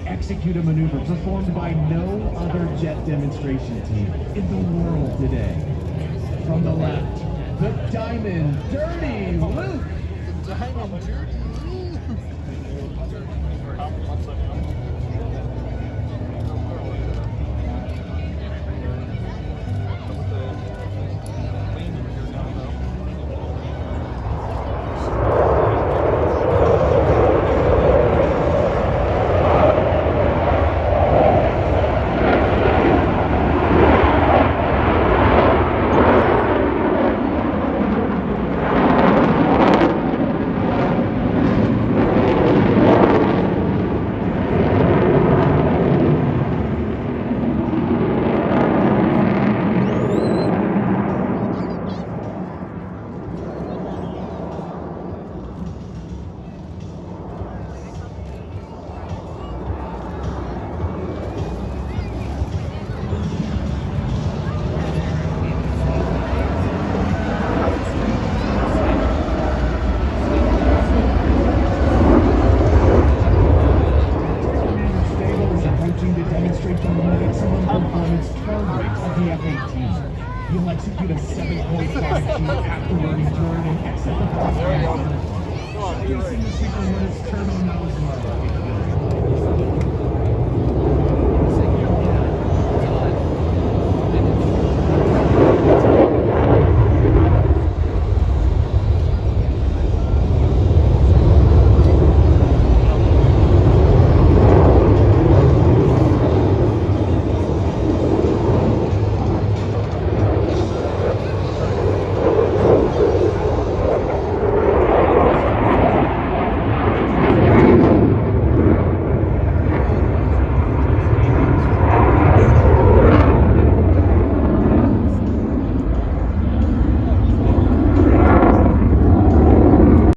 execute a maneuver performed by no other jet demonstration team in the world today. From the left, the Diamond Dirty Luke. Diamond Dirty. You'll execute a 7.5 after learning turn and exit the crossfire. Showcasing the synchronous turbo nose marble capability.